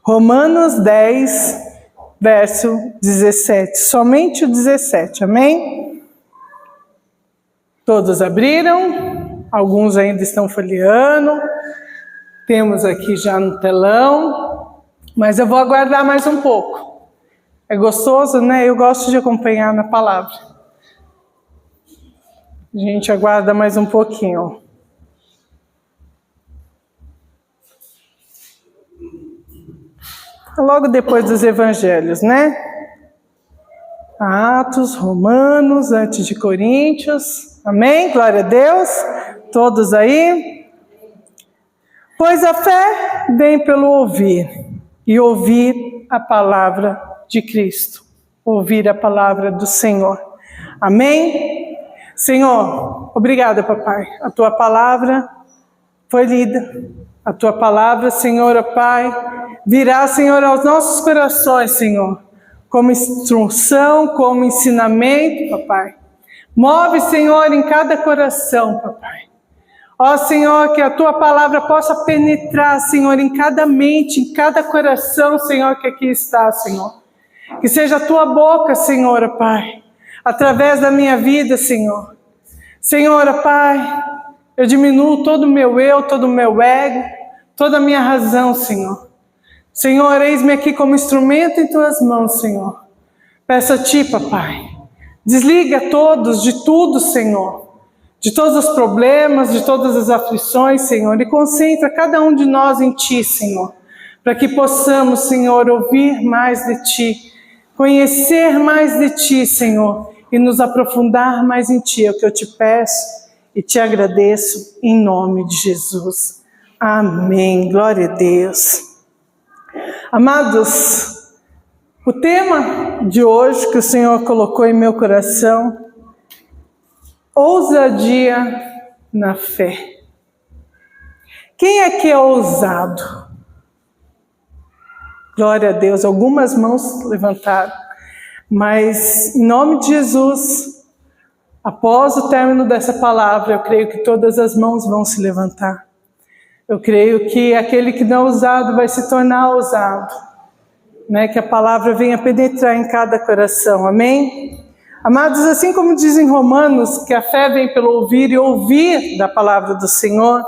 Romanos 10, verso 17. Somente o 17, amém? Todos abriram? Alguns ainda estão folheando. Temos aqui já no telão. Mas eu vou aguardar mais um pouco. É gostoso, né? Eu gosto de acompanhar na palavra. A gente aguarda mais um pouquinho. Logo depois dos evangelhos, né? Atos, Romanos, antes de Coríntios. Amém? Glória a Deus. Todos aí? Pois a fé vem pelo ouvir, e ouvir a palavra de Cristo. Ouvir a palavra do Senhor. Amém? Senhor, obrigada, papai. A tua palavra foi lida. A tua palavra, Senhor, ó Pai, virá, Senhor, aos nossos corações, Senhor, como instrução, como ensinamento, papai. Move, Senhor, em cada coração, papai. Ó, Senhor, que a tua palavra possa penetrar, Senhor, em cada mente, em cada coração, Senhor, que aqui está, Senhor. Que seja a tua boca, Senhor, ó Pai, através da minha vida, Senhor. Senhor, ó Pai, eu diminuo todo o meu eu, todo o meu ego, toda a minha razão, Senhor. Senhor, eis-me aqui como instrumento em tuas mãos, Senhor. Peço a ti, papai, desliga todos de tudo, Senhor. De todos os problemas, de todas as aflições, Senhor. E concentra cada um de nós em ti, Senhor. Para que possamos, Senhor, ouvir mais de ti. Conhecer mais de ti, Senhor. E nos aprofundar mais em ti. É o que eu te peço e te agradeço em nome de Jesus. Amém. Glória a Deus. Amados, o tema de hoje que o Senhor colocou em meu coração, ousadia na fé. Quem é que é ousado? Glória a Deus, algumas mãos levantaram, mas em nome de Jesus, após o término dessa palavra, eu creio que todas as mãos vão se levantar. Eu creio que aquele que não é ousado vai se tornar ousado, né? Que a palavra venha penetrar em cada coração, amém? Amados, assim como diz em Romanos, que a fé vem pelo ouvir e ouvir da palavra do Senhor,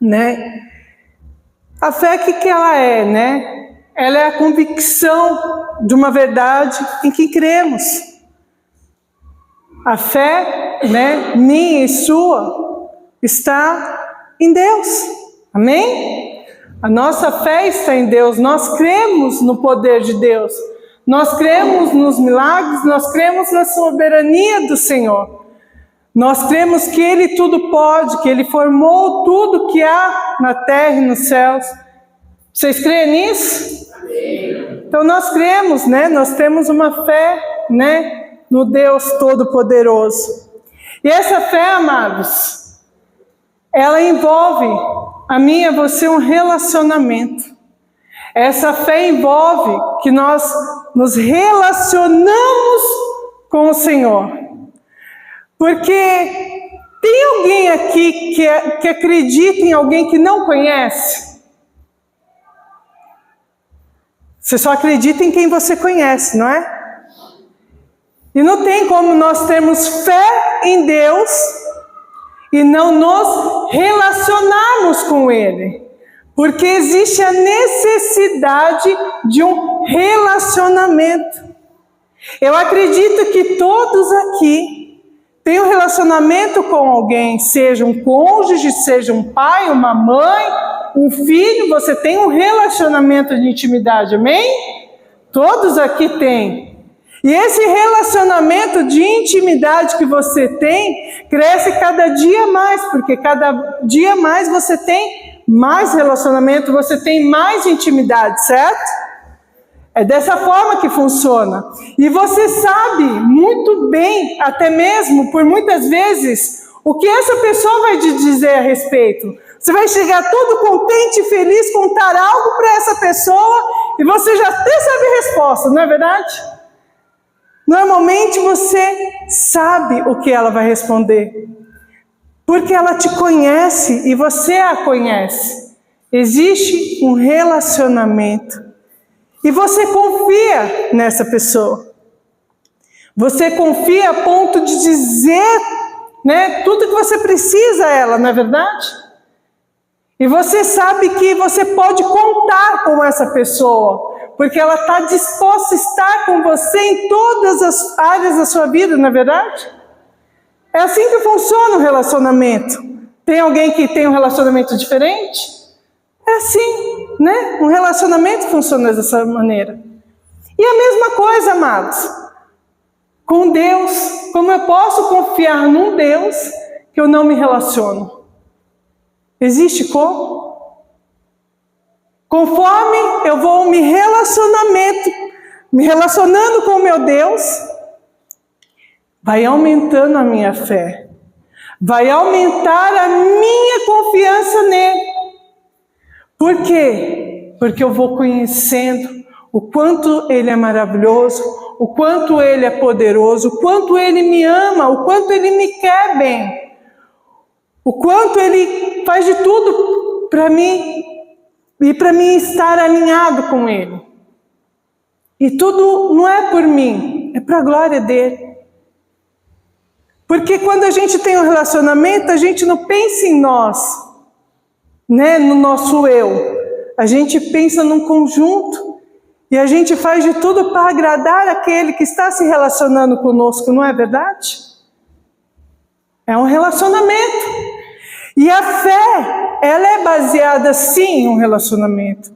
né? A fé, o que ela é, né? Ela é a convicção de uma verdade em que cremos. A fé, né, minha e sua, está em Deus. Amém? A nossa fé está em Deus, nós cremos no poder de Deus, nós cremos nos milagres, nós cremos na soberania do Senhor, nós cremos que Ele tudo pode, que Ele formou tudo que há na terra e nos céus. Vocês creem nisso? Amém. Então nós cremos, né? Nós temos uma fé, né, no Deus Todo-Poderoso. E essa fé, amados, ela envolve a mim e a você um relacionamento. Essa fé envolve que nós nos relacionamos com o Senhor. Porque tem alguém aqui que acredita em alguém que não conhece? Você só acredita em quem você conhece, não é? E não tem como nós termos fé em Deus e não nos relacionarmos com Ele. Porque existe a necessidade de um relacionamento. Eu acredito que todos aqui têm um relacionamento com alguém, seja um cônjuge, seja um pai, uma mãe, um filho, você tem um relacionamento de intimidade, amém? Todos aqui têm. E esse relacionamento de intimidade que você tem, cresce cada dia mais, porque cada dia mais você tem mais relacionamento, você tem mais intimidade, certo? É dessa forma que funciona. E você sabe muito bem, até mesmo por muitas vezes, o que essa pessoa vai te dizer a respeito. Você vai chegar todo contente e feliz, contar algo para essa pessoa e você já até sabe a resposta, não é verdade? Normalmente você sabe o que ela vai responder, porque ela te conhece e você a conhece. Existe um relacionamento. E você confia nessa pessoa. Você confia a ponto de dizer, né, tudo que você precisa a ela, não é verdade? E você sabe que você pode contar com essa pessoa, porque ela está disposta a estar com você em todas as áreas da sua vida, não é verdade? É assim que funciona o relacionamento. Tem alguém que tem um relacionamento diferente? É assim, né? Um relacionamento funciona dessa maneira. E a mesma coisa, amados, com Deus. Como eu posso confiar num Deus que eu não me relaciono? Existe como? Conforme eu vou me relacionando com o meu Deus, vai aumentando a minha fé, vai aumentar a minha confiança nele. Por quê? Porque eu vou conhecendo o quanto ele é maravilhoso, o quanto ele é poderoso, o quanto ele me ama, o quanto ele me quer bem, o quanto ele faz de tudo para mim e para mim estar alinhado com ele. E tudo não é por mim, é para a glória dele. Porque quando a gente tem um relacionamento, a gente não pensa em nós, né, no nosso eu. A gente pensa num conjunto e a gente faz de tudo para agradar aquele que está se relacionando conosco, não é verdade? É um relacionamento. E a fé, ela é baseada sim em um relacionamento.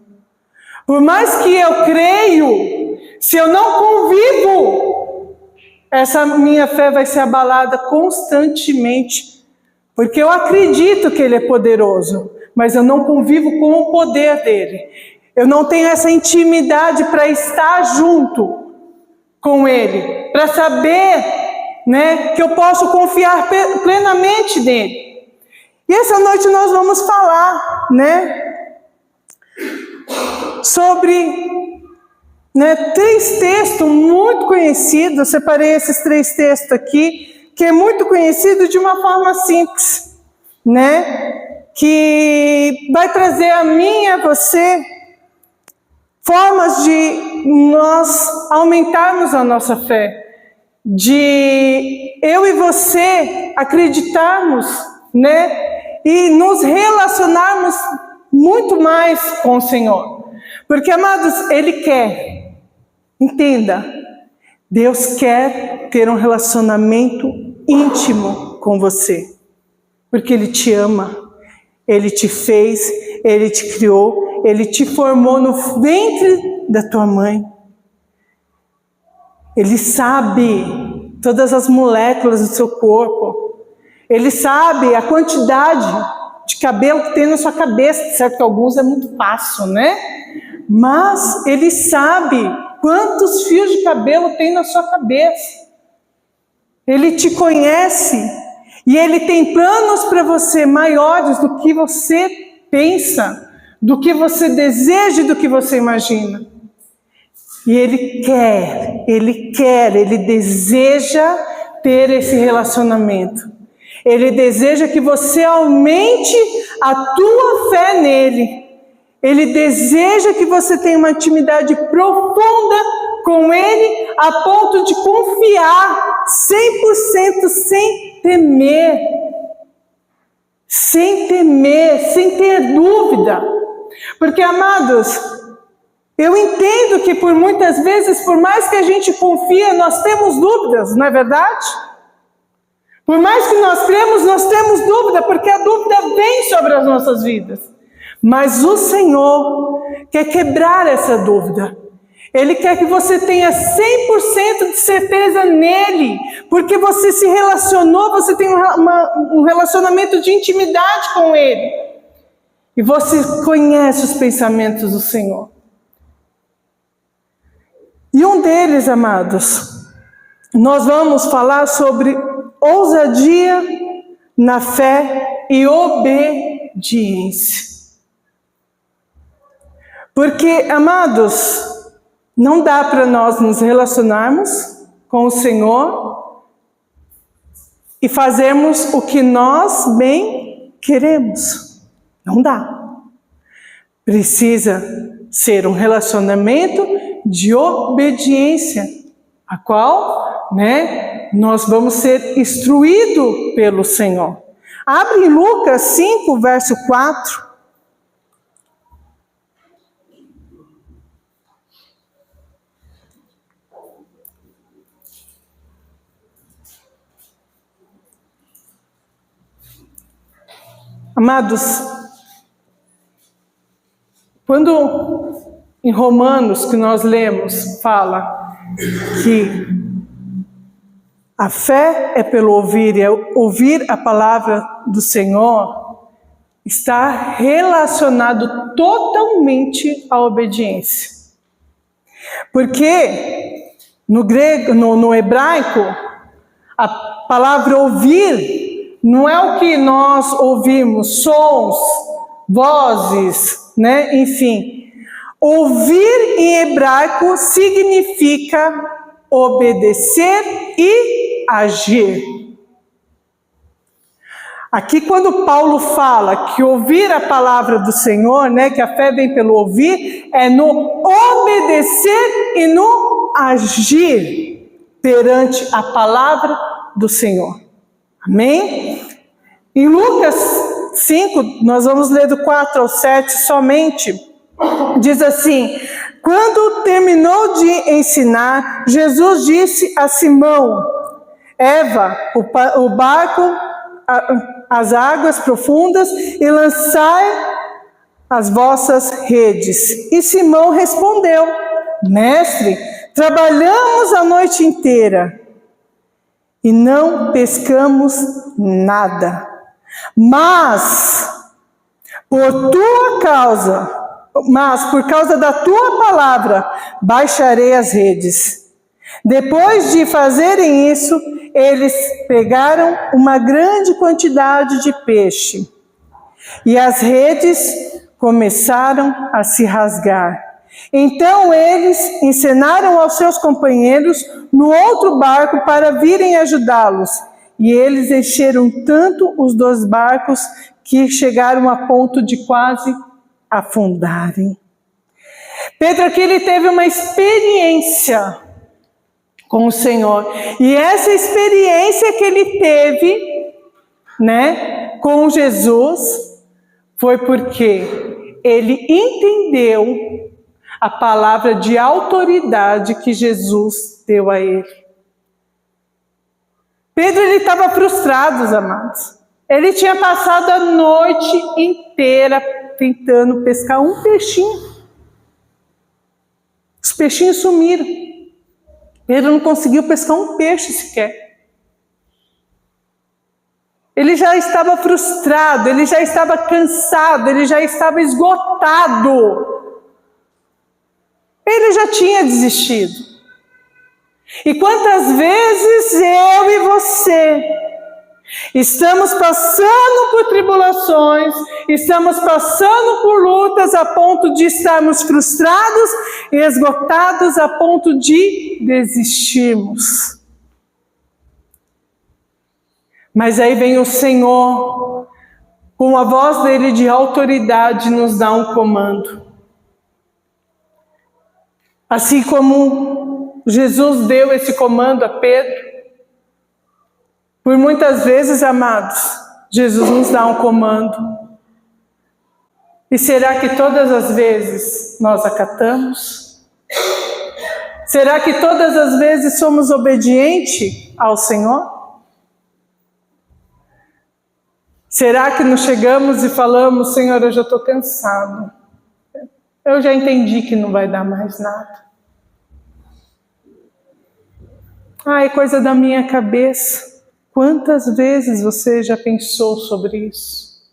Por mais que eu creio, se eu não convivo, essa minha fé vai ser abalada constantemente. Porque eu acredito que ele é poderoso, mas eu não convivo com o poder dele. Eu não tenho essa intimidade para estar junto com ele, para saber, né, que eu posso confiar plenamente nele. E essa noite nós vamos falar, né, sobre, né, 3 textos muito conhecidos. Eu separei esses 3 textos aqui, que é muito conhecido de uma forma simples, né, que vai trazer a mim e a você formas de nós aumentarmos a nossa fé, de eu e você acreditarmos, né, e nos relacionarmos muito mais com o Senhor. Porque, amados, Ele quer, entenda, Deus quer ter um relacionamento íntimo com você, porque Ele te ama, Ele te fez, Ele te criou, Ele te formou no ventre da tua mãe. Ele sabe todas as moléculas do seu corpo. Ele sabe a quantidade de cabelo que tem na sua cabeça. Certo que alguns é muito fácil, né? Mas Ele sabe quantos fios de cabelo tem na sua cabeça. Ele te conhece. E Ele tem planos para você maiores do que você pensa, do que você deseja e do que você imagina. E Ele deseja ter esse relacionamento. Ele deseja que você aumente a tua fé nele. Ele deseja que você tenha uma intimidade profunda com Ele, a ponto de confiar 100% sem temer, sem ter dúvida. Porque, amados, eu entendo que por muitas vezes, por mais que a gente confie, nós temos dúvidas, não é verdade? Por mais que nós cremos, nós temos dúvida, porque a dúvida vem sobre as nossas vidas. Mas o Senhor quer quebrar essa dúvida. Ele quer que você tenha 100% de certeza nele, porque você se relacionou, você tem um relacionamento de intimidade com Ele. E você conhece os pensamentos do Senhor. E um deles, amados, nós vamos falar sobre ousadia na fé e obediência. Porque, amados, não dá para nós nos relacionarmos com o Senhor e fazermos o que nós bem queremos. Não dá. Precisa ser um relacionamento de obediência, a qual, nós vamos ser instruídos pelo Senhor. Abre em Lucas 5, verso 4. Amados, quando em Romanos que nós lemos, fala que a fé é pelo ouvir, e ouvir a palavra do Senhor está relacionado totalmente à obediência. Porque no grego, no hebraico, a palavra ouvir não é o que nós ouvimos, sons, vozes, enfim. Ouvir em hebraico significa obedecer e agir. Aqui quando Paulo fala que ouvir a palavra do Senhor, que a fé vem pelo ouvir, é no obedecer e no agir perante a palavra do Senhor. Amém? Em Lucas 5, nós vamos ler do 4 ao 7 somente. Diz assim: quando terminou de ensinar, Jesus disse a Simão: Eva, o barco, as águas profundas e lançai as vossas redes. E Simão respondeu: Mestre, trabalhamos a noite inteira e não pescamos nada. Mas por causa da tua palavra, baixarei as redes. Depois de fazerem isso, eles pegaram uma grande quantidade de peixe. E as redes começaram a se rasgar. Então eles ensinaram aos seus companheiros no outro barco para virem ajudá-los. E eles encheram tanto os 2 barcos que chegaram a ponto de quase afundarem. Pedro aqui ele teve uma experiência com o Senhor. E essa experiência que ele teve, com Jesus, foi porque ele entendeu a palavra de autoridade que Jesus deu a ele. Pedro ele estava frustrado, amados. Ele tinha passado a noite inteira tentando pescar um peixinho. Os peixinhos sumiram. Pedro não conseguiu pescar um peixe sequer. Ele já estava frustrado, ele já estava cansado, ele já estava esgotado. Ele já tinha desistido. E quantas vezes eu e você estamos passando por tribulações, estamos passando por lutas a ponto de estarmos frustrados e esgotados a ponto de desistirmos. Mas aí vem o Senhor, com a voz dele de autoridade, nos dá um comando. Assim como Jesus deu esse comando a Pedro, por muitas vezes, amados, Jesus nos dá um comando. E será que todas as vezes nós acatamos? Será que todas as vezes somos obedientes ao Senhor? Será que nos chegamos e falamos: Senhor, eu já estou cansado. Eu já entendi que não vai dar mais nada. É coisa da minha cabeça. Quantas vezes você já pensou sobre isso?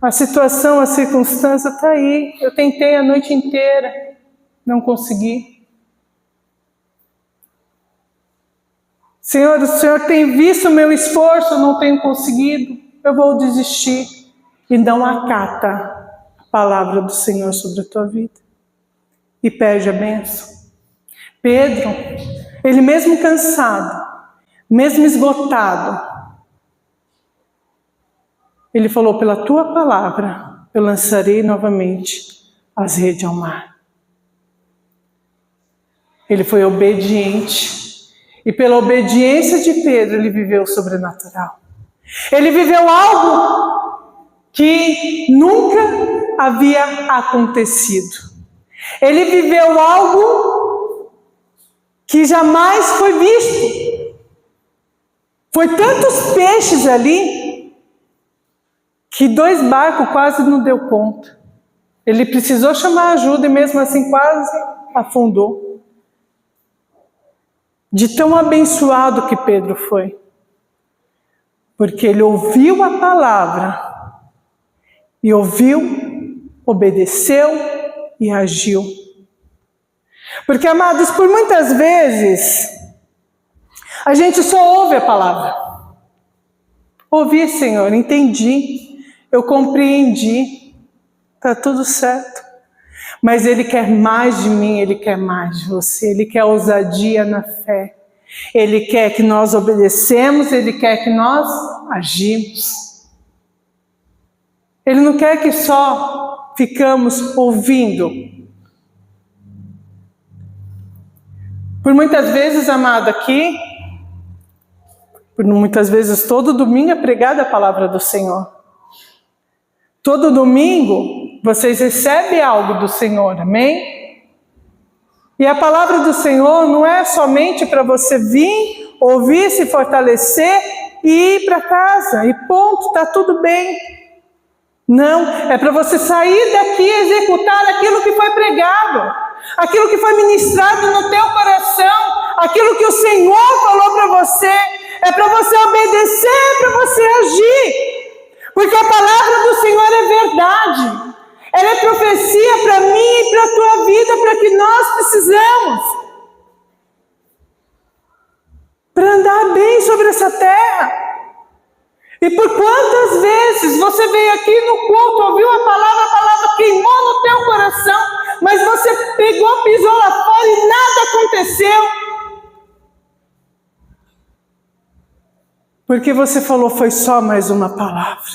A situação, a circunstância está aí. Eu tentei a noite inteira, não consegui. Senhor, o Senhor tem visto o meu esforço, eu não tenho conseguido. Eu vou desistir. E não acata a palavra do Senhor sobre a tua vida. E perde a bênção. Pedro, ele mesmo cansado, mesmo esgotado, ele falou: pela tua palavra eu lançarei novamente as redes ao mar. Ele foi obediente. E pela obediência de Pedro, ele viveu o sobrenatural. Ele viveu algo que nunca havia acontecido. Ele viveu algo que jamais foi visto. Foi tantos peixes ali que 2 barcos quase não deu conta. Ele precisou chamar ajuda e mesmo assim quase afundou. De tão abençoado que Pedro foi. Porque ele ouviu a palavra e ouviu, obedeceu e agiu. Porque, amados, por muitas vezes a gente só ouve a palavra. Ouvi, Senhor, entendi, eu compreendi, está tudo certo. Mas Ele quer mais de mim, Ele quer mais de você, Ele quer ousadia na fé. Ele quer que nós obedecemos, Ele quer que nós agimos. Ele não quer que só ficamos ouvindo. Por muitas vezes, amado, aqui, por muitas vezes todo domingo é pregada a palavra do Senhor. Todo domingo vocês recebem algo do Senhor, amém? E a palavra do Senhor não é somente para você vir, ouvir, se fortalecer e ir para casa e ponto, está tudo bem. Não, é para você sair daqui e executar aquilo que foi pregado, aquilo que foi ministrado no teu coração, aquilo que o Senhor falou para você, é para você obedecer, é para você agir. Porque a palavra do Senhor é verdade. Ela é profecia para mim e para a tua vida, para que nós precisamos. Para andar bem sobre essa terra. E por quantas vezes você veio aqui no culto, ouviu a palavra queimou no teu coração, mas você pegou, pisou lá fora e nada aconteceu. Porque você falou, foi só mais uma palavra.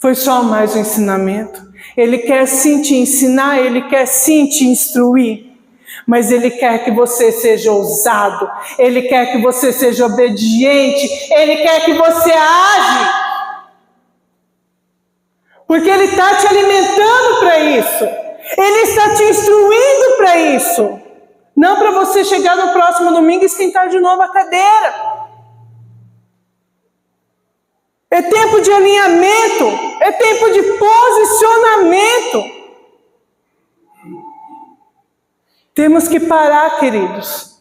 Foi só mais um ensinamento. Ele quer sim te ensinar, Ele quer sim te instruir. Mas Ele quer que você seja ousado. Ele quer que você seja obediente. Ele quer que você age. Porque Ele está te alimentando para isso. Ele está te instruindo para isso. Não para você chegar no próximo domingo e esquentar de novo a cadeira. É tempo de alinhamento, é tempo de posicionamento. Temos que parar, queridos,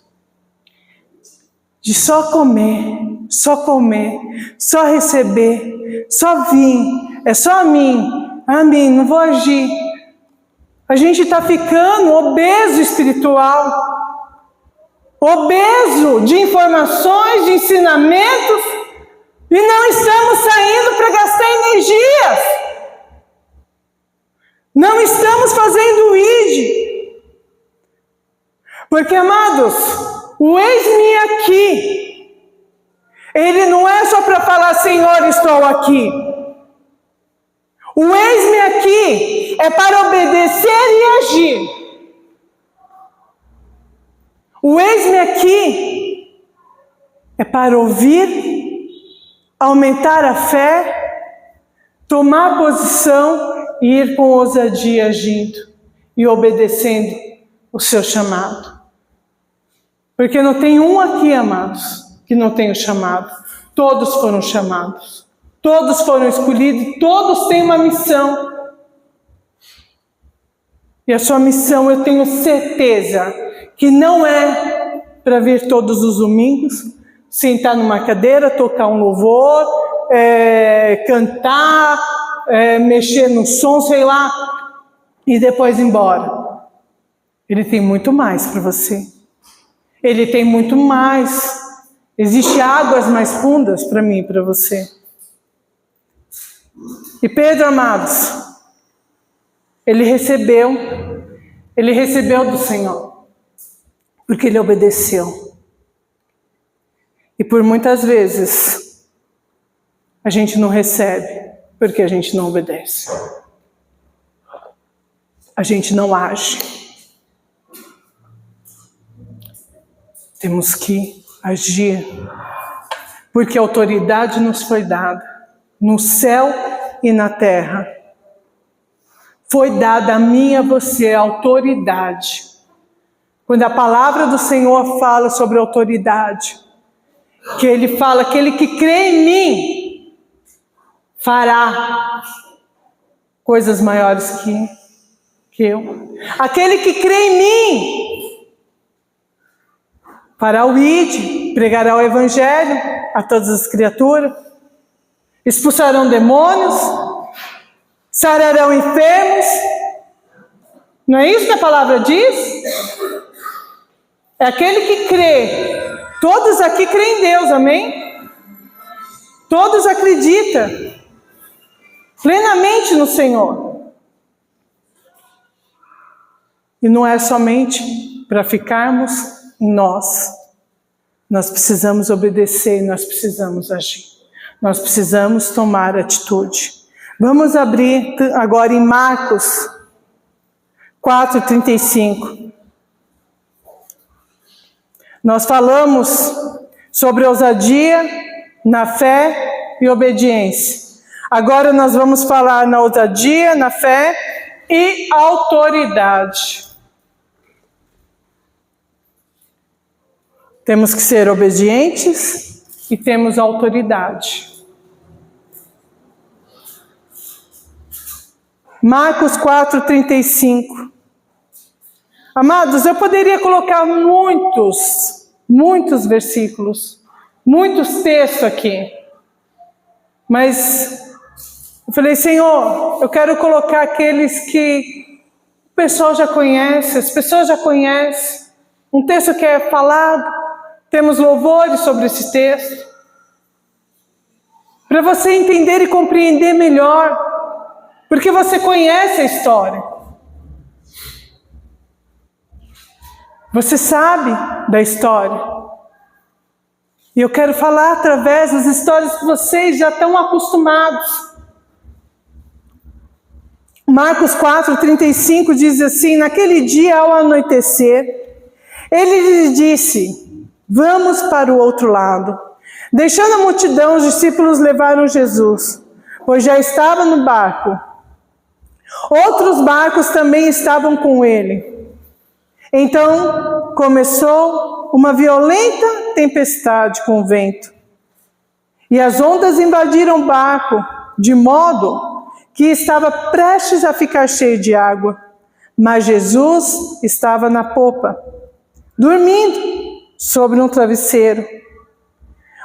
de só comer, só receber, só vir, é só a mim, não vou agir. A gente está ficando obeso espiritual, obeso de informações, de ensinamentos, e não estamos saindo para gastar energias. Não estamos fazendo o ID. Porque, amados, o eis-me aqui, ele não é só para falar, Senhor, estou aqui. O eis-me aqui é para obedecer e agir. O eis-me aqui é para ouvir, aumentar a fé, tomar posição e ir com ousadia agindo e obedecendo o seu chamado. Porque não tem um aqui, amados, que não tenha o chamado. Todos foram chamados, todos foram escolhidos, todos têm uma missão. E a sua missão, eu tenho certeza, que não é para vir todos os domingos, sentar numa cadeira, tocar um louvor, cantar, mexer no som, sei lá, e depois ir embora. Ele tem muito mais para você. Ele tem muito mais. Existem águas mais fundas para mim e para você. E Pedro, amados, ele recebeu do Senhor, porque ele obedeceu. E por muitas vezes, a gente não recebe, porque a gente não obedece. A gente não age. temos que agir, porque a autoridade nos foi dada, no céu e na terra. Foi dada a mim e a você a autoridade. Quando a palavra do Senhor fala sobre autoridade, que Ele fala, aquele que crê em mim, fará coisas maiores que eu. Aquele que crê em mim, fará o ide, pregará o evangelho a todas as criaturas, expulsarão demônios, sararão enfermos. Não é isso que a palavra diz? É aquele que crê. Todos aqui creem em Deus, amém? Todos acreditam plenamente no Senhor. E não é somente para ficarmos em nós. Nós precisamos obedecer, nós precisamos agir. Nós precisamos tomar atitude. Vamos abrir agora em Marcos 4:35. Nós falamos sobre ousadia, na fé e obediência. Agora nós vamos falar na ousadia, na fé e autoridade. Temos que ser obedientes e temos autoridade. Marcos 4:35. Amados, eu poderia colocar muitos versículos, muitos textos aqui. Mas eu falei, Senhor, eu quero colocar aqueles que o pessoal já conhece, as pessoas já conhecem. Um texto que é falado, temos louvores sobre esse texto. Para você entender e compreender melhor, porque você conhece a história. Você sabe da história. E eu quero falar através das histórias que vocês já estão acostumados. Marcos 4:35 diz assim: naquele dia ao anoitecer, ele lhe disse, vamos para o outro lado. Deixando a multidão, os discípulos levaram Jesus, pois já estava no barco. Outros barcos também estavam com ele. Então começou uma violenta tempestade com vento, e as ondas invadiram o barco, de modo que estava prestes a ficar cheio de água. Mas Jesus estava na popa, dormindo sobre um travesseiro.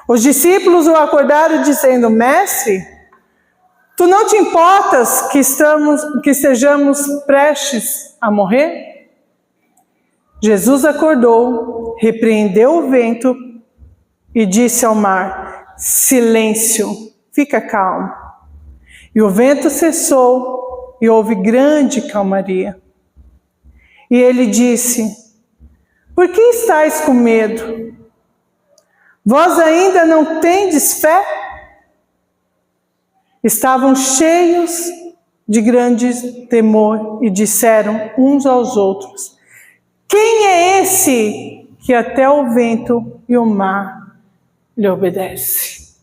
Os discípulos o acordaram dizendo, Mestre, tu não te importas que estejamos prestes a morrer? Jesus acordou, repreendeu o vento e disse ao mar, silêncio, fica calmo. E o vento cessou e houve grande calmaria. E ele disse, por que estáis com medo? Vós ainda não tendes fé? Estavam cheios de grande temor e disseram uns aos outros, quem é esse que até o vento e o mar lhe obedece?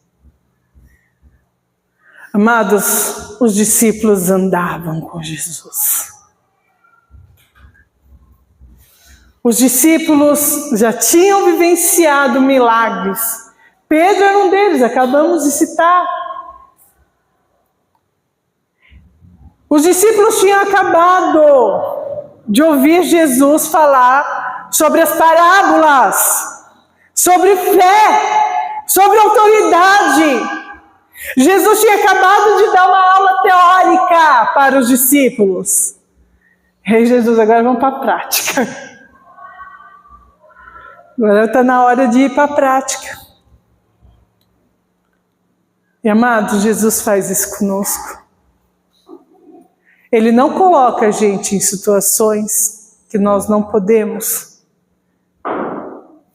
Amados, os discípulos andavam com Jesus. Os discípulos já tinham vivenciado milagres. Pedro era um deles, acabamos de citar. Os discípulos tinham acabado de ouvir Jesus falar sobre as parábolas, sobre fé, sobre autoridade. Jesus tinha acabado de dar uma aula teórica para os discípulos. Ei, Jesus, agora vamos para a prática. Agora está na hora de ir para a prática. E amados, Jesus faz isso conosco. Ele não coloca a gente em situações que nós não podemos,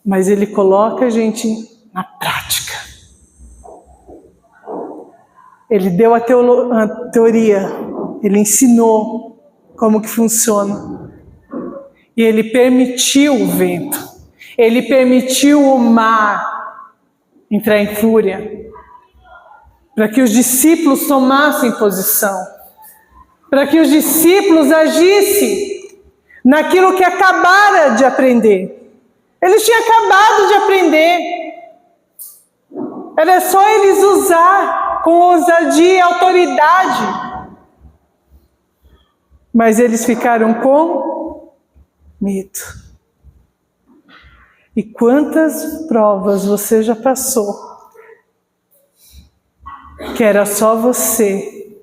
mas Ele coloca a gente na prática. Ele deu a teoria, Ele ensinou como que funciona. E Ele permitiu o vento. Ele permitiu o mar entrar em fúria, para que os discípulos tomassem posição, para que os discípulos agissem naquilo que acabaram de aprender. Eles tinham acabado de aprender. Era só eles usar com ousadia e autoridade. Mas eles ficaram com medo. E quantas provas você já passou, que era só você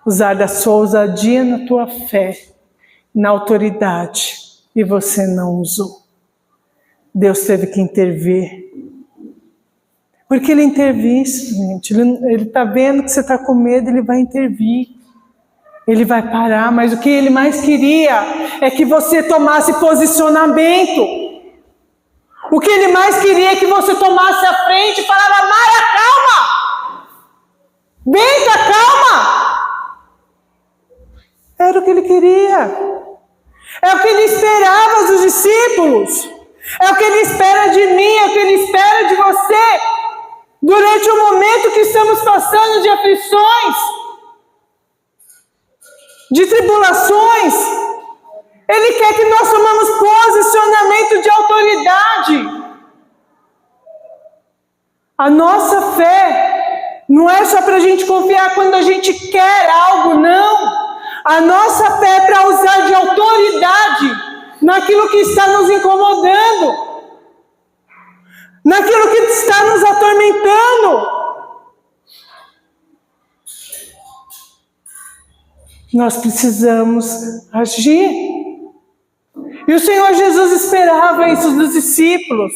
usar da sua ousadia na tua fé, na autoridade, e você não usou. Deus teve que intervir. Porque Ele intervir, gente. Ele está vendo que você está com medo, Ele vai intervir. Ele vai parar, mas o que Ele mais queria é que você tomasse posicionamento. O que Ele mais queria é que você tomasse a frente e falasse: Mara, calma! Benta, calma! Era o que Ele queria. É o que Ele esperava dos discípulos. É o que Ele espera de mim, é o que Ele espera de você. Durante o momento que estamos passando de aflições, de tribulações, Ele quer que nós tomemos posicionamento de autoridade. A nossa fé não é só para a gente confiar quando a gente quer algo, não. A nossa fé é para usar de autoridade naquilo que está nos incomodando, naquilo que está nos atormentando. Nós precisamos agir. E o Senhor Jesus esperava isso dos discípulos.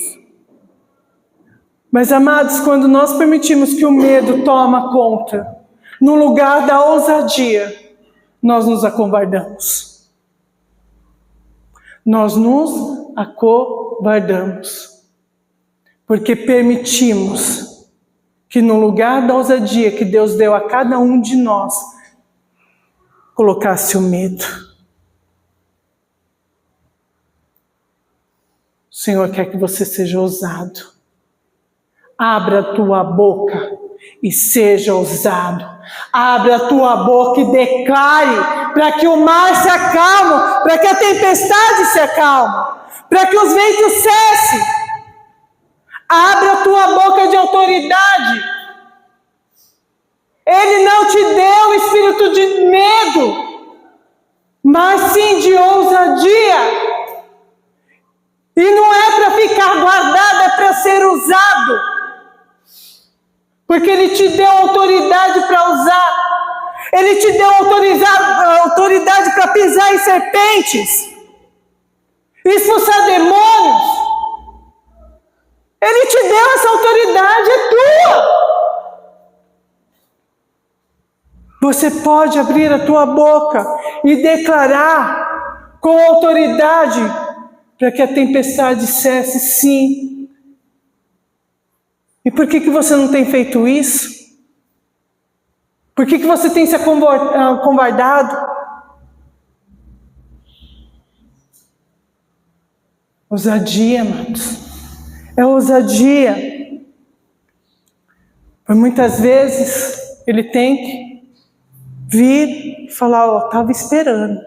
Mas, amados, quando nós permitimos que o medo toma conta, no lugar da ousadia, nós nos acovardamos. Nós nos acovardamos. Porque permitimos que no lugar da ousadia que Deus deu a cada um de nós, colocasse o medo. O Senhor quer que você seja ousado. Abra a tua boca e seja ousado. Abra a tua boca e declare para que o mar se acalme, para que a tempestade se acalme, para que os ventos cessem. Abra a tua boca de autoridade. Ele não te deu o espírito de medo, mas sim de ousadia. E não é para ficar guardado, é para ser usado. Porque Ele te deu autoridade para usar. Ele te deu autoridade para pisar em serpentes, expulsar demônios. Ele te deu essa autoridade, é tua. Você pode abrir a tua boca e declarar com autoridade para que a tempestade cesse, sim. E por que você não tem feito isso? Por que você tem se acovardado? Ousadia, amados. É ousadia. Por muitas vezes Ele tem que vir e falar: estava esperando,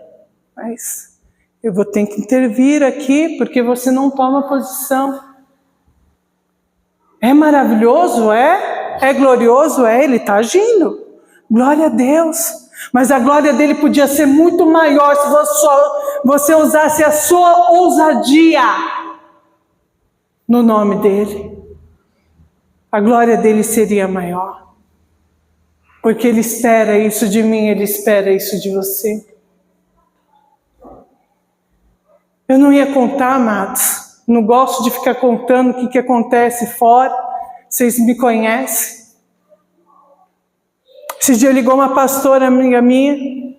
mas eu vou ter que intervir aqui porque você não toma posição. É maravilhoso? É glorioso? Ele está agindo. Glória a Deus. Mas a glória dele podia ser muito maior se você usasse a sua ousadia no nome dele. A glória dele seria maior. Porque Ele espera isso de mim, Ele espera isso de você. Eu não ia contar, amados. Não gosto de ficar contando o que acontece fora. Vocês me conhecem. Esse dia ligou uma pastora amiga minha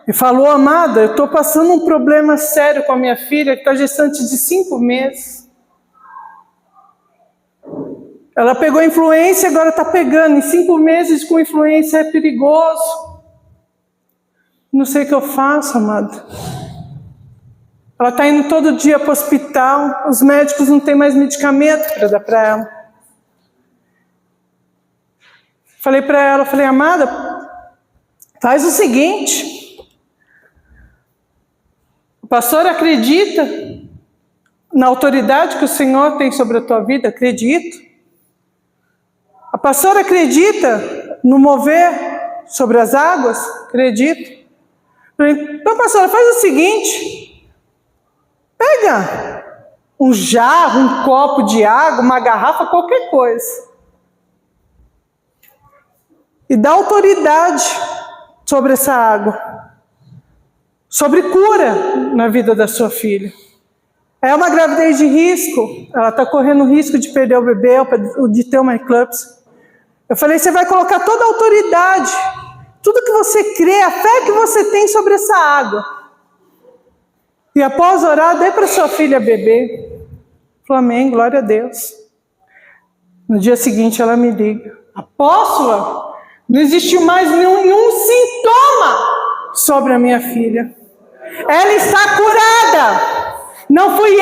e falou: amada, eu estou passando um problema sério com a minha filha, que está gestante de 5 meses. Ela pegou influência e agora está pegando. Em 5 meses com influência é perigoso. Não sei o que eu faço, amada. Ela está indo todo dia para o hospital, os médicos não têm mais medicamento para dar para ela. Falei para ela, falei, amada, faz o seguinte, o pastor acredita na autoridade que o Senhor tem sobre a tua vida? Acredito. A pastora acredita no mover sobre as águas? Acredito. Então, pastora, faz o seguinte, pega um jarro, um copo de água, uma garrafa, qualquer coisa, e dá autoridade sobre essa água, sobre cura na vida da sua filha. É uma gravidez de risco, ela está correndo risco de perder o bebê, de ter uma eclâmpsia. Eu falei, você vai colocar toda a autoridade, tudo que você crê, a fé que você tem sobre essa água. E após orar, dê para sua filha beber. Falei, amém, glória a Deus. No dia seguinte ela me liga, apóstola, não existiu mais nenhum sintoma sobre a minha filha. Ela está curada. Não fui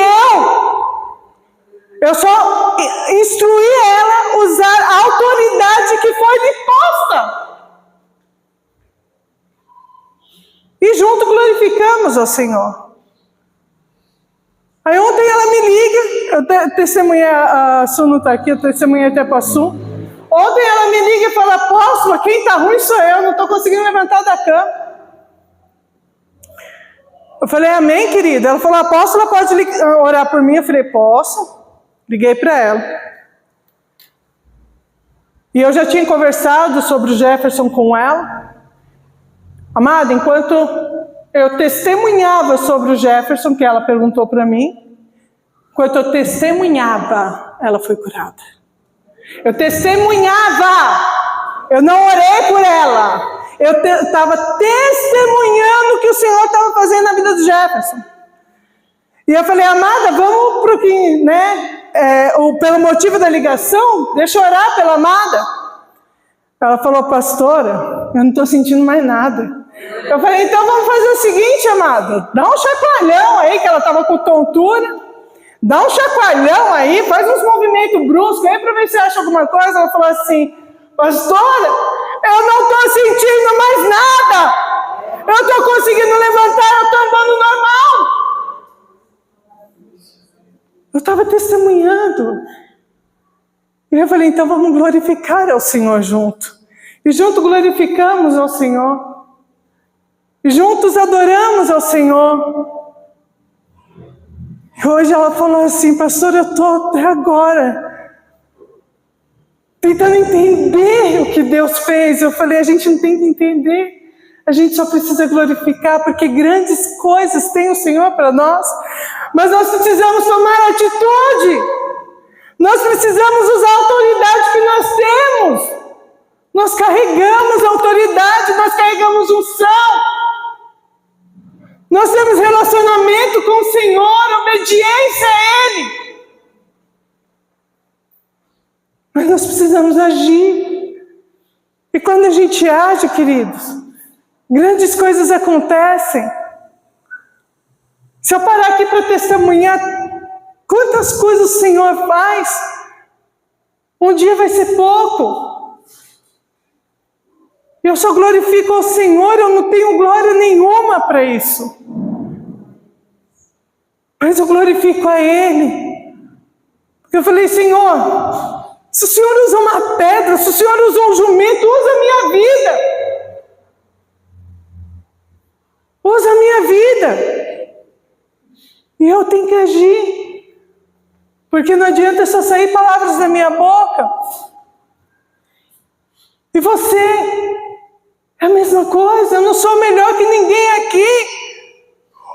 eu só instruí ela a usar a autoridade que foi lhe posta. E junto glorificamos ao Senhor. Aí ontem ela me liga, eu testemunhei, a Su não está aqui, eu testemunhei até para a Su. Ontem ela me liga e fala, apóstola, quem está ruim sou eu, não estou conseguindo levantar da cama. Eu falei, amém, querida? Ela falou, apóstola, pode orar por mim? Eu falei, posso. Liguei para ela. E eu já tinha conversado sobre o Jefferson com ela. Amada, enquanto eu testemunhava sobre o Jefferson, que ela perguntou para mim, enquanto eu testemunhava, ela foi curada. Eu testemunhava, eu não orei por ela. Eu estava testemunhando o que o Senhor estava fazendo na vida do Jefferson. E eu falei, amada, vamos para o que, pelo motivo da ligação, deixa eu orar pela amada. Ela falou, pastora, eu não estou sentindo mais nada. Eu falei, então vamos fazer o seguinte, amada, dá um chacoalhão aí, que ela estava com tontura, dá um chacoalhão aí, faz uns movimentos bruscos aí para ver se acha alguma coisa. Ela falou assim, pastora, eu não estou sentindo mais nada, eu estou conseguindo levantar, eu estou andando normal. Eu estava testemunhando. E eu falei, então vamos glorificar ao Senhor junto. E junto glorificamos ao Senhor. E juntos adoramos ao Senhor. E hoje ela falou assim, pastor, eu estou até agora tentando entender o que Deus fez. Eu falei, a gente não tem que entender. A gente só precisa glorificar, porque grandes coisas tem o Senhor para nós. Mas nós precisamos tomar atitude. Nós precisamos usar a autoridade que nós temos. Nós carregamos a autoridade, nós carregamos unção. Nós temos relacionamento com o Senhor, obediência a Ele. Mas nós precisamos agir. E quando a gente age, queridos, grandes coisas acontecem. Se eu parar aqui para testemunhar quantas coisas o Senhor faz, um dia vai ser pouco. Eu só glorifico ao Senhor, eu não tenho glória nenhuma para isso. Mas eu glorifico a Ele. Porque eu falei, Senhor, se o Senhor usa uma pedra, se o Senhor usa um jumento, usa a minha vida. Usa a minha vida. E eu tenho que agir. Porque não adianta só sair palavras da minha boca. E você é a mesma coisa. Eu não sou melhor que ninguém aqui.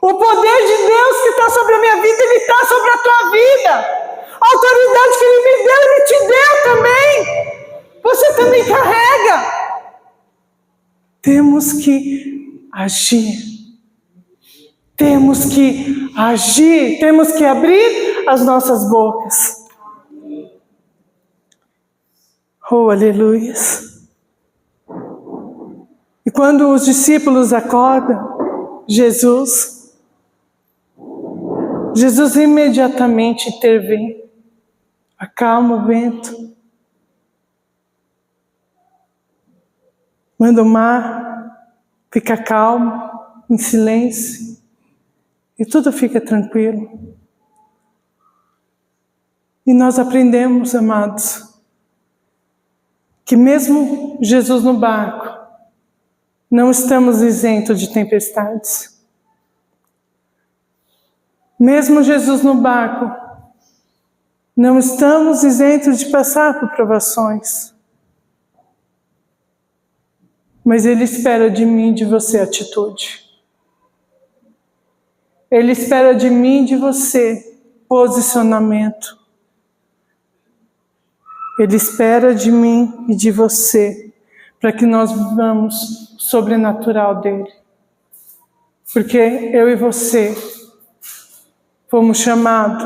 O poder de Deus que está sobre a minha vida, Ele está sobre a tua vida. A autoridade que Ele me deu, Ele te deu também. Você também carrega. Temos que agir. Temos que agir, temos que abrir as nossas bocas. Oh, aleluia. E quando os discípulos acordam, Jesus Jesus imediatamente intervém, acalma o vento, manda o mar ficar calmo, em silêncio, e tudo fica tranquilo. E nós aprendemos, amados, que mesmo Jesus no barco, não estamos isentos de tempestades. Mesmo Jesus no barco, não estamos isentos de passar por provações. Mas Ele espera de mim e de você atitude. Ele espera de mim e de você posicionamento. Ele espera de mim e de você para que nós vivamos o sobrenatural dele. Porque eu e você fomos chamados,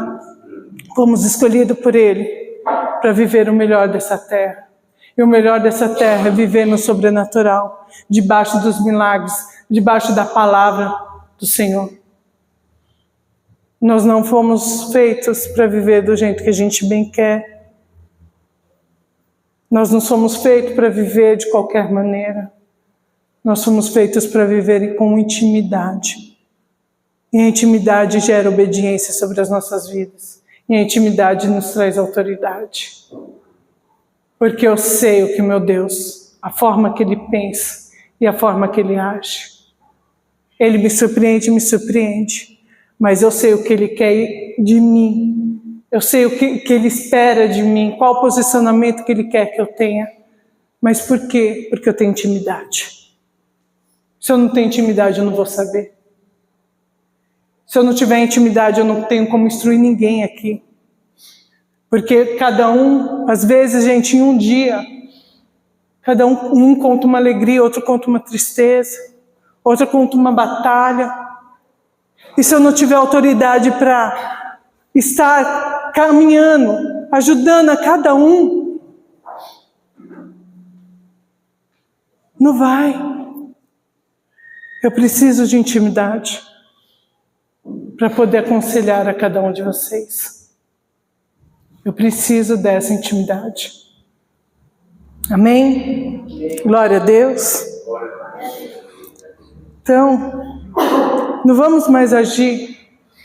fomos escolhidos por Ele para viver o melhor dessa terra. E o melhor dessa terra é viver no sobrenatural, debaixo dos milagres, debaixo da palavra do Senhor. Nós não fomos feitos para viver do jeito que a gente bem quer. Nós não somos feitos para viver de qualquer maneira. Nós somos feitos para viver com intimidade. E a intimidade gera obediência sobre as nossas vidas. E a intimidade nos traz autoridade. Porque eu sei o que meu Deus, a forma que Ele pensa e a forma que Ele age. Ele me surpreende. Mas eu sei o que Ele quer de mim. Eu sei o que Ele espera de mim. Qual o posicionamento que Ele quer que eu tenha. Mas por quê? Porque eu tenho intimidade. Se eu não tenho intimidade, eu não vou saber. Se eu não tiver intimidade, eu não tenho como instruir ninguém aqui. Porque cada um, às vezes, gente, em um dia, cada um conta uma alegria, outro conta uma tristeza, outro conta uma batalha. E se eu não tiver autoridade para estar caminhando, ajudando a cada um, não vai. Eu preciso de intimidade para poder aconselhar a cada um de vocês. Eu preciso dessa intimidade. Amém? Glória a Deus. Então, não vamos mais agir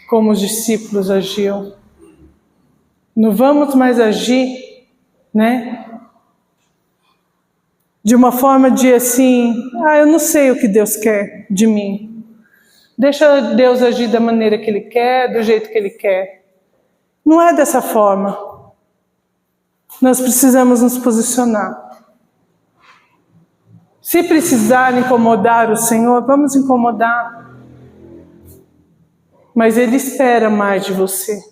como os discípulos agiam. Não vamos mais agir, de uma forma de assim, eu não sei o que Deus quer de mim. Deixa Deus agir da maneira que Ele quer, do jeito que Ele quer. Não é dessa forma. Nós precisamos nos posicionar. Se precisar incomodar o Senhor, vamos incomodar. Mas Ele espera mais de você.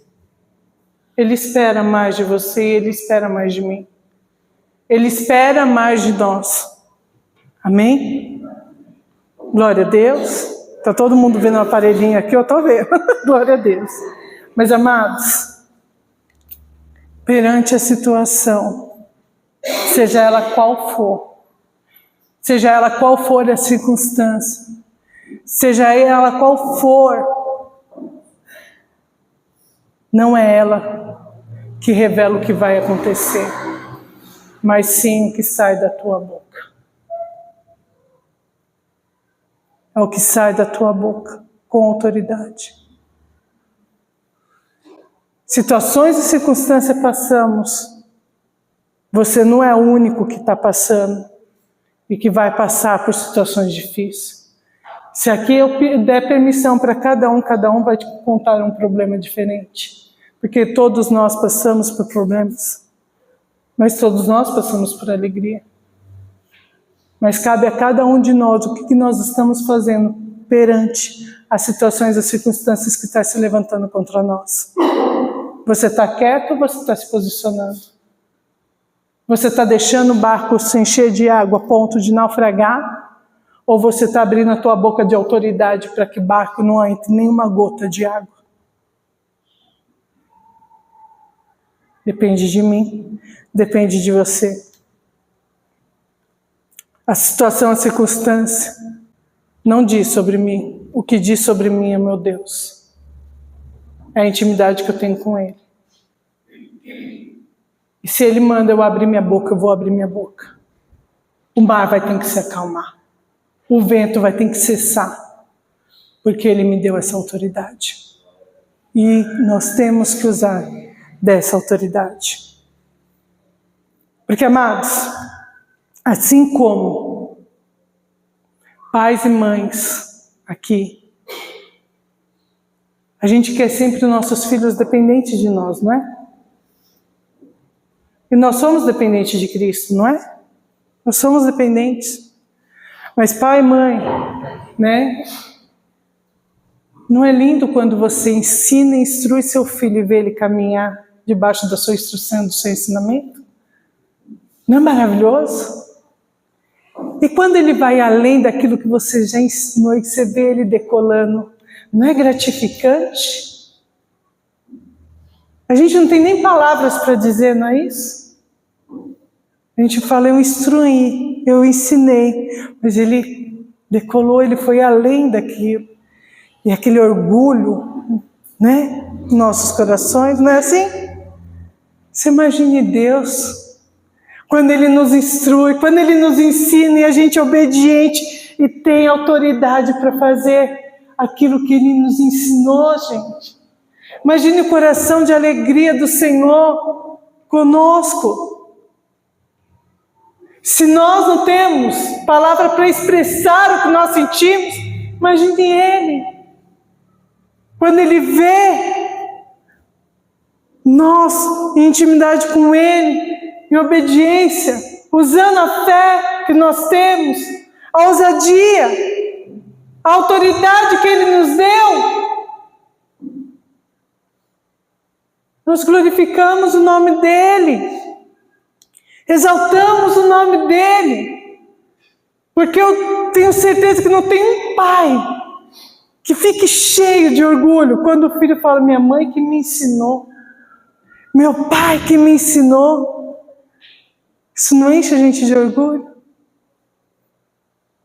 Ele espera mais de você e Ele espera mais de mim. Ele espera mais de nós. Amém? Glória a Deus. Está todo mundo vendo o aparelhinho aqui? Eu estou vendo. Glória a Deus. Mas, amados, perante a situação, seja ela qual for a circunstância, seja ela qual for, não é ela que revela o que vai acontecer, mas sim o que sai da tua boca. É o que sai da tua boca, com autoridade. Situações e circunstâncias passamos. Você não é o único que está passando e que vai passar por situações difíceis. Se aqui eu der permissão para cada um vai te contar um problema diferente. Porque todos nós passamos por problemas. Mas todos nós passamos por alegria. Mas cabe a cada um de nós o que nós estamos fazendo perante as situações, as circunstâncias que estão se levantando contra nós. Você está quieto ou você está se posicionando? Você está deixando o barco se encher de água a ponto de naufragar? Ou você está abrindo a tua boca de autoridade para que o barco não entre nenhuma gota de água? Depende de mim, depende de você. A situação, a circunstância não diz sobre mim. O que diz sobre mim é meu Deus. É a intimidade que eu tenho com Ele. E se Ele manda eu abrir minha boca, eu vou abrir minha boca. O mar vai ter que se acalmar. O vento vai ter que cessar. Porque Ele me deu essa autoridade. E nós temos que usar dessa autoridade. Porque, amados, assim como pais e mães aqui, a gente quer sempre os nossos filhos dependentes de nós, não é? E nós somos dependentes de Cristo, não é? Nós somos dependentes. Mas pai e mãe, né? Não é lindo quando você ensina e instrui seu filho e vê ele caminhar debaixo da sua instrução, do seu ensinamento? Não é maravilhoso? E quando ele vai além daquilo que você já ensinou e que você vê ele decolando, não é gratificante? A gente não tem nem palavras para dizer, não é isso? A gente fala, eu instruí, eu ensinei, mas ele decolou, ele foi além daquilo. E aquele orgulho, né, em nossos corações, não é assim? Você imagine Deus, quando Ele nos instrui, quando Ele nos ensina e a gente é obediente e tem autoridade para fazer aquilo que Ele nos ensinou, gente. Imagine o coração de alegria do Senhor conosco. Se nós não temos palavra para expressar o que nós sentimos, imagine Ele. Quando Ele vê nós em intimidade com Ele, em obediência, usando a fé que nós temos, a ousadia, a autoridade que Ele nos deu, nós glorificamos o nome dEle, exaltamos o nome dEle, porque eu tenho certeza que não tem um pai que fique cheio de orgulho quando o filho fala, minha mãe que me ensinou, meu pai que me ensinou. Isso não enche a gente de orgulho?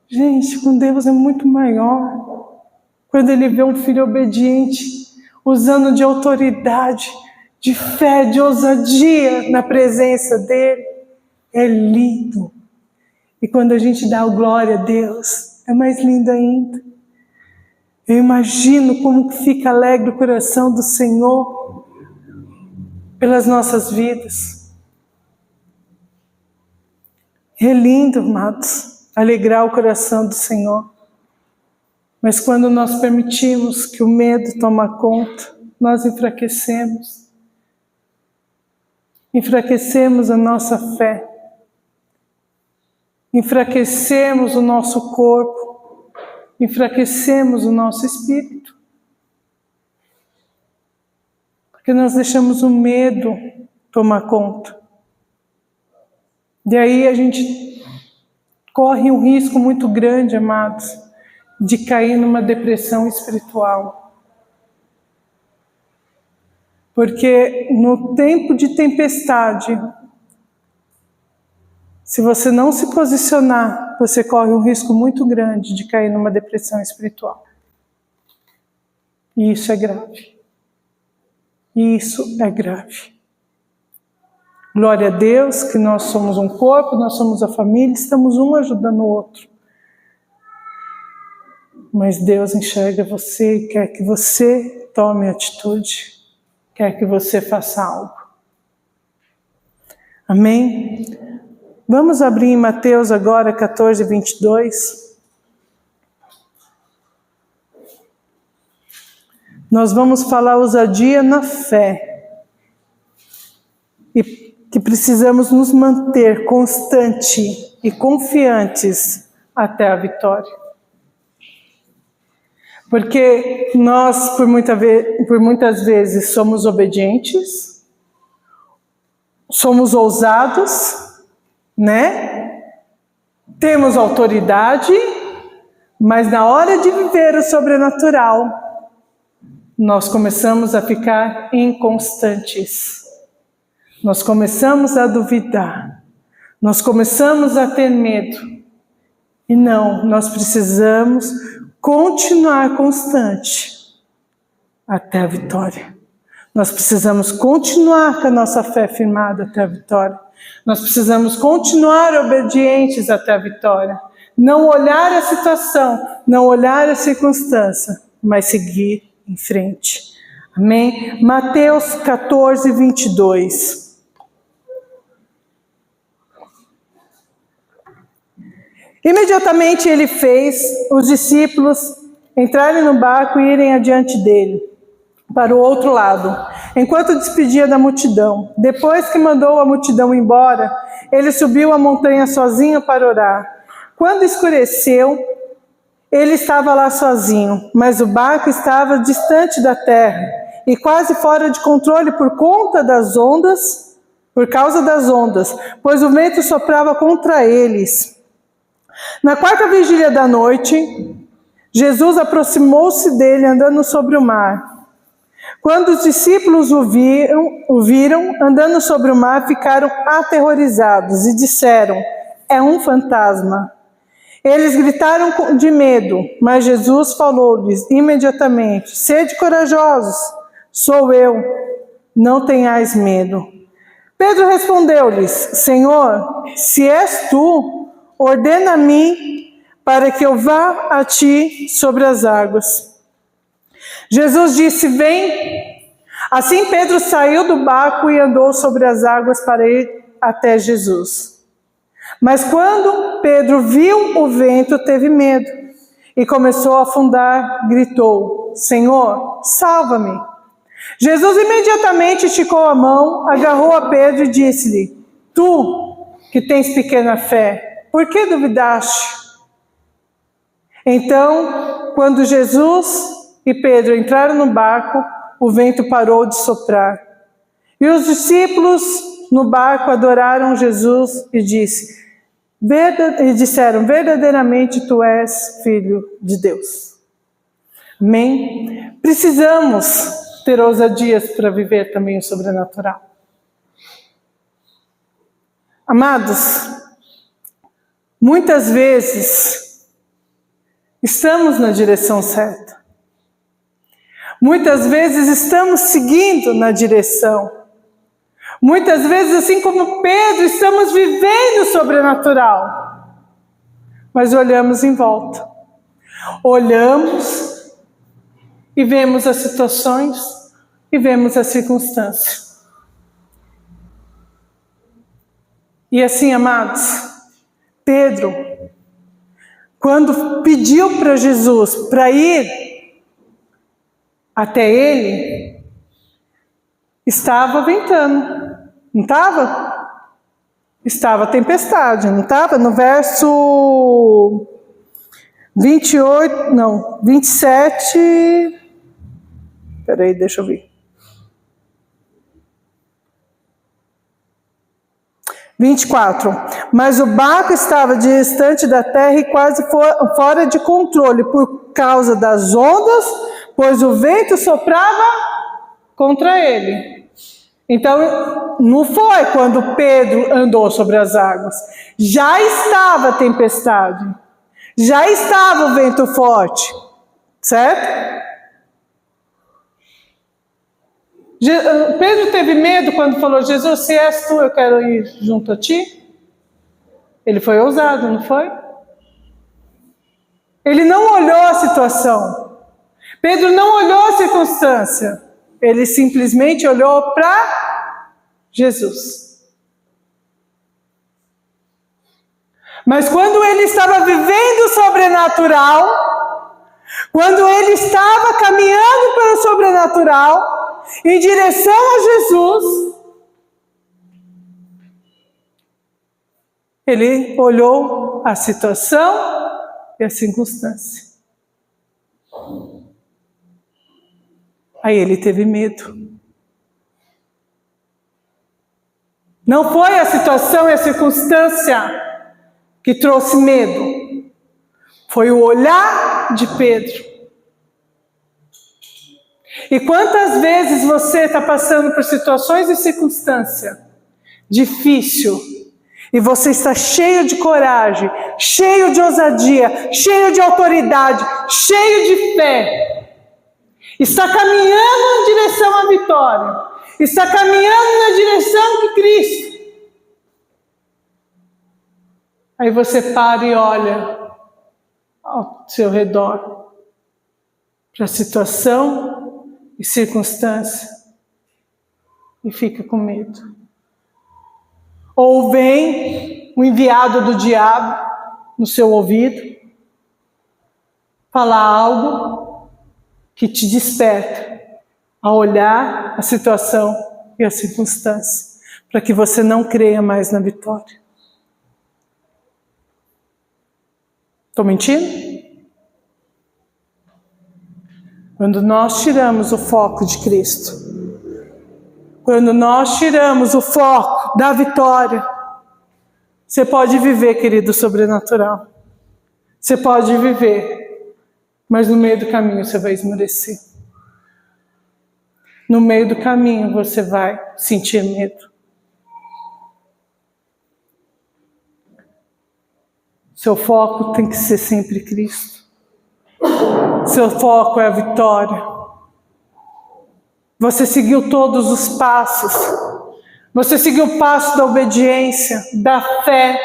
Gente, com Deus é muito maior. Quando Ele vê um filho obediente, usando de autoridade, de fé, de ousadia na presença dEle, é lindo. E quando a gente dá glória a Deus, é mais lindo ainda. Eu imagino como fica alegre o coração do Senhor pelas nossas vidas. É lindo, amados, alegrar o coração do Senhor. Mas quando nós permitimos que o medo tome conta, nós enfraquecemos. Enfraquecemos a nossa fé. Enfraquecemos o nosso corpo. Enfraquecemos o nosso espírito. Porque nós deixamos o medo tomar conta. E aí a gente corre um risco muito grande, amados, de cair numa depressão espiritual. Porque no tempo de tempestade, se você não se posicionar, você corre um risco muito grande de cair numa depressão espiritual. E isso é grave. Isso é grave. Glória a Deus que nós somos um corpo, nós somos a família, estamos um ajudando o outro. Mas Deus enxerga você e quer que você tome atitude, quer que você faça algo. Amém? Vamos abrir em Mateus agora 14, 22. Nós vamos falar ousadia na fé. E que precisamos nos manter constantes e confiantes até a vitória. Porque nós, por muitas vezes, somos obedientes, somos ousados, né? Temos autoridade, mas na hora de viver o sobrenatural, nós começamos a ficar inconstantes. Nós começamos a duvidar. Nós começamos a ter medo. E não, nós precisamos continuar constante até a vitória. Nós precisamos continuar com a nossa fé firmada até a vitória. Nós precisamos continuar obedientes até a vitória. Não olhar a situação, não olhar a circunstância, mas seguir em frente. Amém? Mateus 14, 22. Imediatamente ele fez os discípulos entrarem no barco e irem adiante dele, para o outro lado, enquanto despedia da multidão. Depois que mandou a multidão embora, ele subiu a montanha sozinho para orar. Quando escureceu, ele estava lá sozinho, mas o barco estava distante da terra e quase fora de controle por causa das ondas, pois o vento soprava contra eles. Na quarta vigília da noite, Jesus aproximou-se dele andando sobre o mar. Quando os discípulos o viram andando sobre o mar, ficaram aterrorizados e disseram: é um fantasma. Eles gritaram de medo, mas Jesus falou-lhes imediatamente: sede corajosos, sou eu, não tenhais medo. Pedro respondeu-lhes: Senhor, se és tu, ordena a mim para que eu vá a ti sobre as águas. Jesus disse: vem. Assim Pedro saiu do barco e andou sobre as águas para ir até Jesus. Mas quando Pedro viu o vento, teve medo e começou a afundar, gritou: Senhor, salva-me. Jesus imediatamente esticou a mão, agarrou a Pedro e disse-lhe: tu, que tens pequena fé, por que duvidaste? Então, quando Jesus e Pedro entraram no barco, o vento parou de soprar. E os discípulos no barco adoraram Jesus e disseram: verdadeiramente tu és filho de Deus. Amém? Precisamos ter ousadias para viver também o sobrenatural. Amados, muitas vezes estamos na direção certa. Muitas vezes estamos seguindo na direção. Muitas vezes, assim como Pedro, estamos vivendo o sobrenatural. Mas olhamos em volta. Olhamos e vemos as situações e vemos as circunstâncias. E assim, amados, Pedro, quando pediu para Jesus para ir até ele, estava ventando, não estava? Estava tempestade, não estava? No verso 27, peraí, deixa eu ver. 24. Mas o barco estava distante da terra e quase fora de controle por causa das ondas, pois o vento soprava contra ele. Então, não foi quando Pedro andou sobre as águas. Já estava a tempestade. Já estava o vento forte. Certo? Pedro teve medo quando falou: Jesus, se és tu, eu quero ir junto a ti. Ele foi ousado, não foi? Ele não olhou a situação. Pedro não olhou a circunstância. Ele simplesmente olhou para Jesus. Mas quando ele estava vivendo o sobrenatural, quando ele estava caminhando para o sobrenatural, em direção a Jesus, ele olhou a situação e a circunstância. Aí ele teve medo. Não foi a situação e a circunstância que trouxe medo. Foi o olhar de Pedro. E quantas vezes você está passando por situações e circunstâncias difíceis, e você está cheio de coragem, cheio de ousadia, cheio de autoridade, cheio de fé, está caminhando em direção à vitória, está caminhando na direção de Cristo. Aí você para e olha ao seu redor, para a situação e circunstância, e fica com medo. Ou vem o enviado do diabo no seu ouvido, falar algo que te desperta a olhar a situação e a circunstância, para que você não creia mais na vitória. Estou mentindo? Quando nós tiramos o foco de Cristo, quando nós tiramos o foco da vitória, você pode viver, querido, sobrenatural. Você pode viver, mas no meio do caminho você vai esmorecer. No meio do caminho você vai sentir medo. Seu foco tem que ser sempre Cristo. Seu foco é a vitória. Você seguiu todos os passos. Você seguiu o passo da obediência, da fé,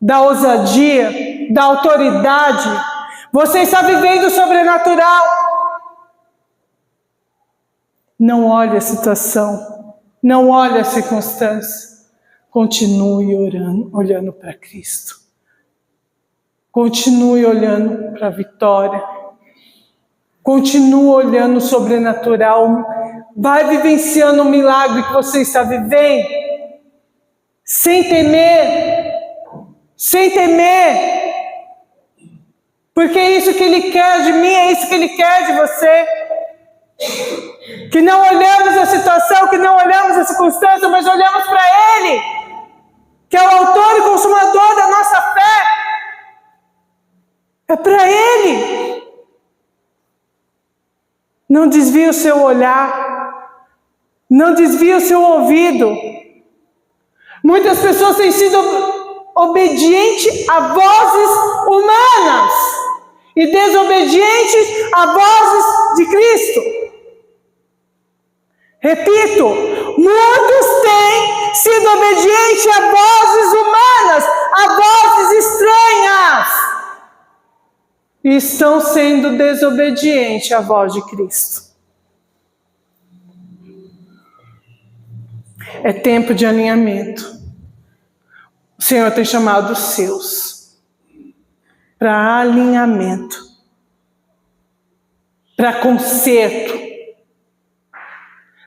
da ousadia, da autoridade. Você está vivendo o sobrenatural. Não olhe a situação, não olhe a circunstância. Continue olhando para Cristo. Continue olhando para a vitória. Continue olhando o sobrenatural. Vai vivenciando o milagre que você está vivendo. Sem temer. Sem temer. Porque é isso que Ele quer de mim, é isso que Ele quer de você. Que não olhamos a situação, que não olhamos a circunstância, mas olhamos para Ele, que é o autor e consumador da nossa fé. É para Ele. Não desvie o seu olhar. Não desvie o seu ouvido. Muitas pessoas têm sido obedientes a vozes humanas e desobedientes a vozes de Cristo. Repito, muitos têm sido obedientes a vozes humanas, a vozes estranhas. E estão sendo desobedientes à voz de Cristo. É tempo de alinhamento. O Senhor tem chamado os seus para alinhamento, para conserto.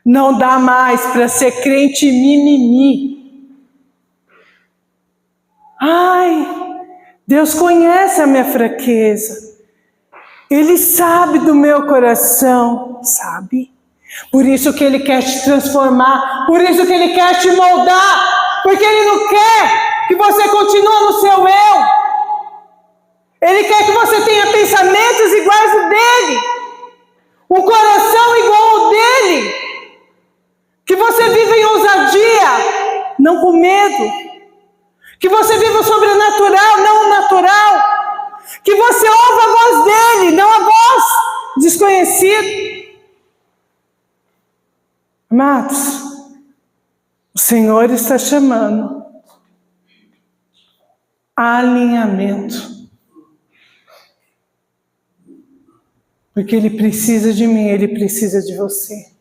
Não dá mais para ser crente mimimi. Ai, Deus conhece a minha fraqueza. Ele sabe do meu coração, sabe? Por isso que Ele quer te transformar, por isso que Ele quer te moldar, porque Ele não quer que você continue no seu eu. Ele quer que você tenha pensamentos iguais ao dele, um coração igual ao dele, que você viva em ousadia, não com medo, que você viva o sobrenatural, não o natural, que você ouva a voz dele, não a voz desconhecida. Amados, o Senhor está chamando alinhamento. Porque Ele precisa de mim, Ele precisa de você.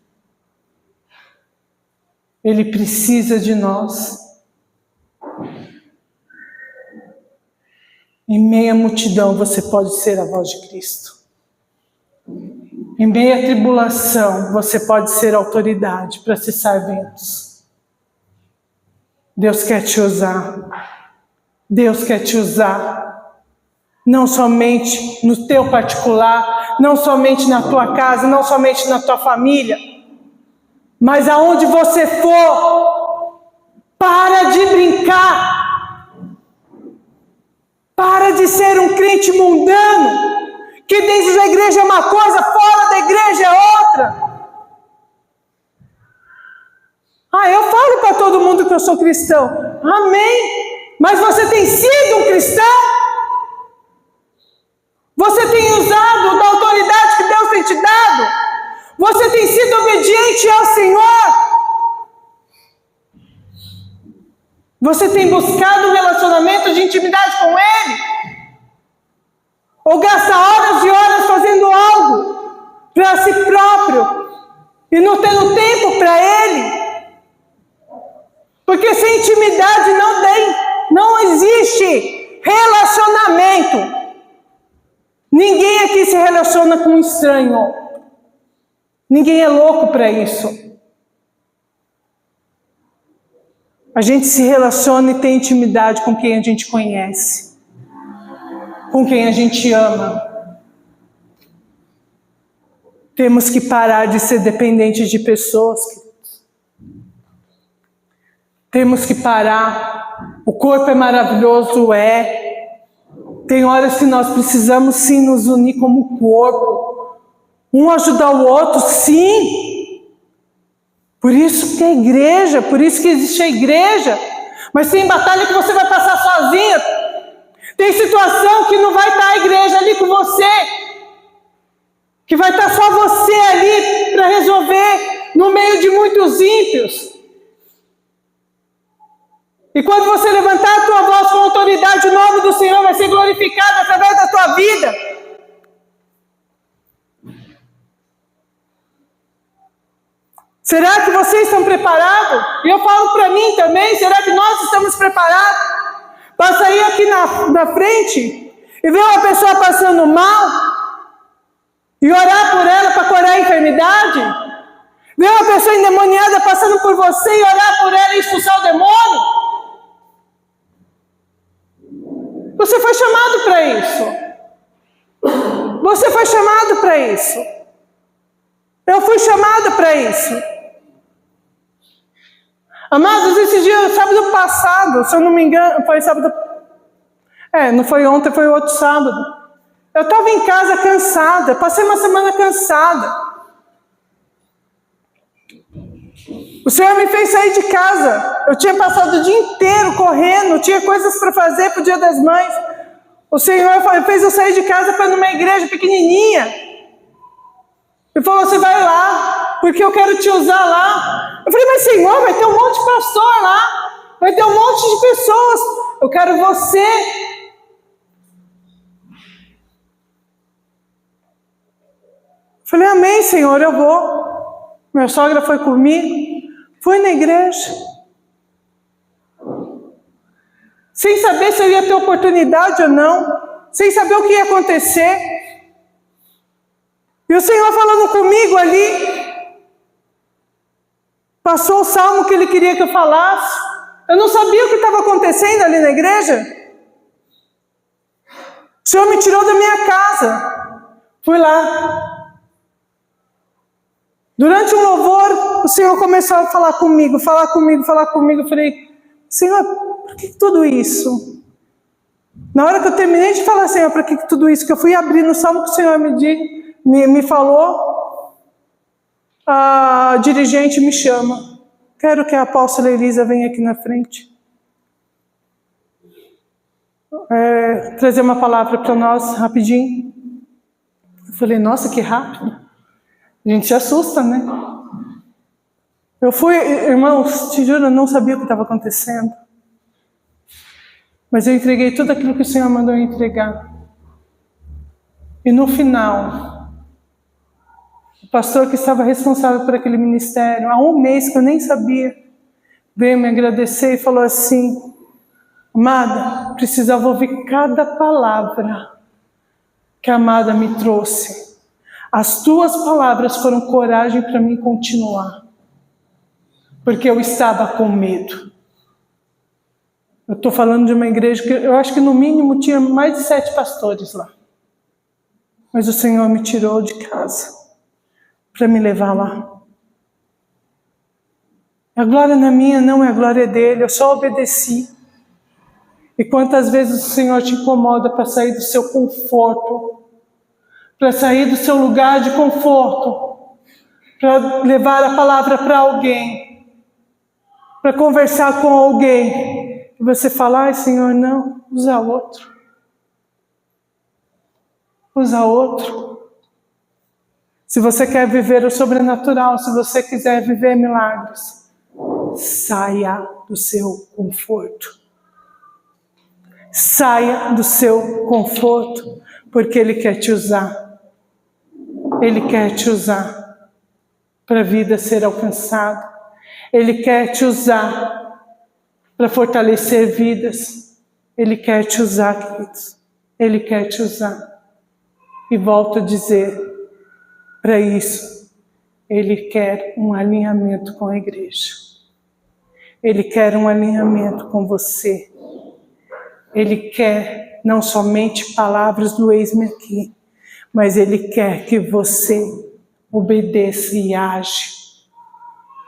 Ele precisa de nós. Em meio à multidão você pode ser a voz de Cristo. Em meio à tribulação você pode ser autoridade para cessar ventos. Deus quer te usar. Deus quer te usar. Não somente no teu particular, não somente na tua casa, não somente na tua família, mas aonde você for, para de brincar. Para de ser um crente mundano, que dentro da igreja é uma coisa, fora da igreja é outra. Eu falo para todo mundo que eu sou cristão. Amém. Mas você tem sido um cristão? Você tem usado da autoridade que Deus tem te dado? Você tem sido obediente ao Senhor? Você tem buscado um relacionamento de intimidade com Ele? Ou gasta horas e horas fazendo algo para si próprio e não tendo tempo para Ele? Porque sem intimidade não existe relacionamento. Ninguém aqui se relaciona com um estranho. Ninguém é louco para isso. A gente se relaciona e tem intimidade com quem a gente conhece, com quem a gente ama. Temos que parar de ser dependentes de pessoas, queridos. Temos que parar. O corpo é maravilhoso, Tem horas que nós precisamos sim nos unir como corpo. Um ajudar o outro, sim. Por isso que é igreja, por isso que existe a igreja. Mas tem batalha que você vai passar sozinha. Tem situação que não vai estar a igreja ali com você. Que vai estar só você ali para resolver no meio de muitos ímpios. E quando você levantar a tua voz com autoridade, o nome do Senhor vai ser glorificado através da tua vida. Será que vocês estão preparados? E eu falo para mim também, será que nós estamos preparados para sair aqui na frente e ver uma pessoa passando mal e orar por ela para curar a enfermidade? Ver uma pessoa endemoniada passando por você e orar por ela e expulsar o demônio? Você foi chamado para isso. Você foi chamado para isso. Eu fui chamado para isso. Amados, esse dia, sábado passado, se eu não me engano, foi sábado... não foi ontem, foi outro sábado. Eu estava em casa cansada, passei uma semana cansada. O Senhor me fez sair de casa. Eu tinha passado o dia inteiro correndo, tinha coisas para fazer para o Dia das Mães. O Senhor fez eu sair de casa para ir numa igreja pequenininha. Ele falou, você vai lá, porque eu quero te usar lá. Eu falei, mas Senhor, vai ter um monte de pastor lá, vai ter um monte de pessoas, eu quero você. Eu falei, amém, Senhor, eu vou. Minha sogra foi comigo, fui na igreja. Sem saber se eu ia ter oportunidade ou não, sem saber o que ia acontecer. E o Senhor falando comigo ali, passou o salmo que Ele queria que eu falasse. Eu não sabia o que estava acontecendo ali na igreja. O Senhor me tirou da minha casa. Fui lá. Durante um louvor, o Senhor começou a falar comigo. Eu falei, Senhor, por que tudo isso? Na hora que eu terminei de falar, Senhor, por que tudo isso? Que eu fui abrir no salmo que o Senhor me falou. A dirigente me chama. Quero que a apóstola Elisa venha aqui na frente. Trazer uma palavra para nós, rapidinho. Eu falei, nossa, que rápido. A gente se assusta, né? Eu fui, irmãos, te juro, eu não sabia o que estava acontecendo. Mas eu entreguei tudo aquilo que o Senhor mandou eu entregar. E no final... O pastor que estava responsável por aquele ministério, há um mês que eu nem sabia, veio me agradecer e falou assim, amada, precisava ouvir cada palavra que a amada me trouxe. As tuas palavras foram coragem para mim continuar, porque eu estava com medo. Eu estou falando de uma igreja que eu acho que no mínimo tinha mais de 7 pastores lá. Mas o Senhor me tirou de casa para me levar lá. A glória não é minha, não é a glória dele, eu só obedeci. E quantas vezes o Senhor te incomoda para sair do seu conforto, para sair do seu lugar de conforto, para levar a palavra para alguém, para conversar com alguém, e você fala, ai Senhor, não, usa outro. Usa outro. Se você quer viver o sobrenatural, se você quiser viver milagres, saia do seu conforto. Saia do seu conforto, porque Ele quer te usar. Ele quer te usar para a vida ser alcançada. Ele quer te usar para fortalecer vidas. Ele quer te usar, queridos. Ele quer te usar. E volto a dizer, para isso, Ele quer um alinhamento com a igreja. Ele quer um alinhamento com você. Ele quer não somente palavras do eis-me aqui, mas Ele quer que você obedeça e age.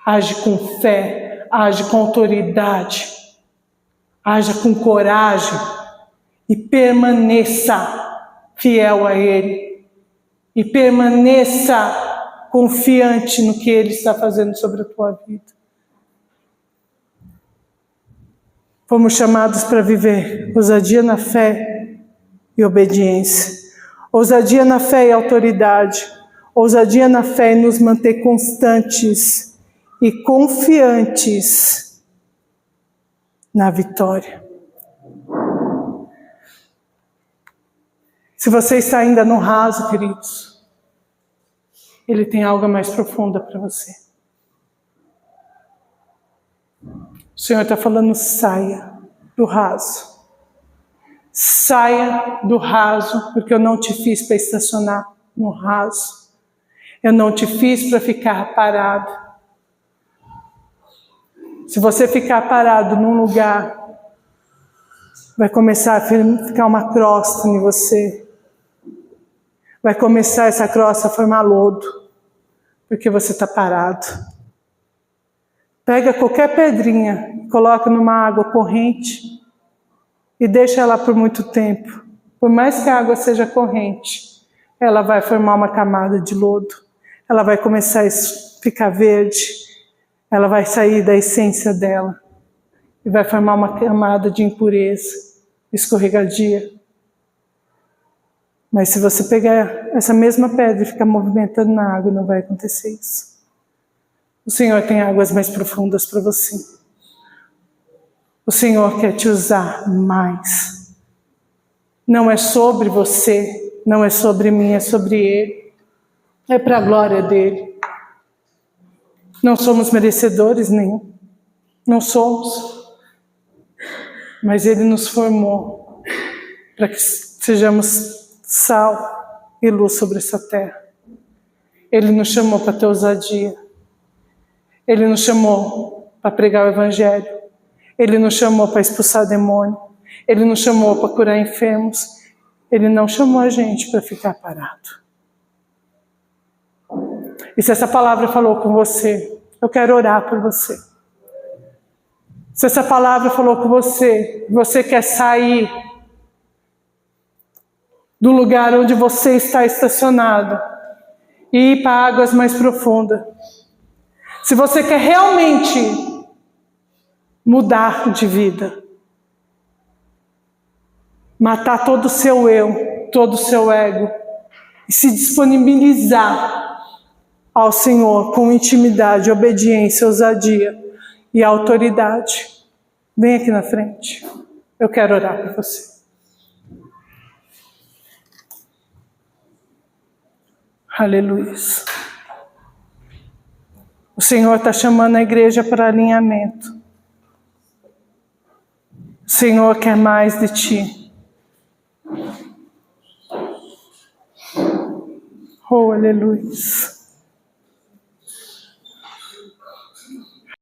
Age com fé, age com autoridade, haja com coragem e permaneça fiel a Ele. E permaneça confiante no que Ele está fazendo sobre a tua vida. Fomos chamados para viver ousadia na fé e obediência. Ousadia na fé e autoridade. Ousadia na fé e nos manter constantes e confiantes na vitória. Se você está ainda no raso, queridos, Ele tem algo mais profundo para você. O Senhor está falando, saia do raso. Saia do raso, porque eu não te fiz para estacionar no raso. Eu não te fiz para ficar parado. Se você ficar parado num lugar, vai começar a ficar uma crosta em você. Vai começar essa crosta a formar lodo, porque você está parado. Pega qualquer pedrinha, coloca numa água corrente e deixa ela por muito tempo. Por mais que a água seja corrente, ela vai formar uma camada de lodo. Ela vai começar a ficar verde. Ela vai sair da essência dela e vai formar uma camada de impureza, escorregadia. Mas se você pegar essa mesma pedra e ficar movimentando na água, não vai acontecer isso. O Senhor tem águas mais profundas para você. O Senhor quer te usar mais. Não é sobre você, não é sobre mim, é sobre Ele. É para a glória dEle. Não somos merecedores nenhum. Não somos. Mas Ele nos formou para que sejamos sal e luz sobre essa terra. Ele nos chamou para ter ousadia. Ele nos chamou para pregar o Evangelho. Ele nos chamou para expulsar demônio. Ele nos chamou para curar enfermos. Ele não chamou a gente para ficar parado. E se essa palavra falou com você, eu quero orar por você. Se essa palavra falou com você, você quer sair do lugar onde você está estacionado e ir para águas mais profundas. Se você quer realmente mudar de vida, matar todo o seu eu, todo o seu ego e se disponibilizar ao Senhor com intimidade, obediência, ousadia e autoridade, vem aqui na frente. Eu quero orar por você. Aleluia. O Senhor está chamando a igreja para alinhamento. O Senhor quer mais de ti. Oh, aleluia.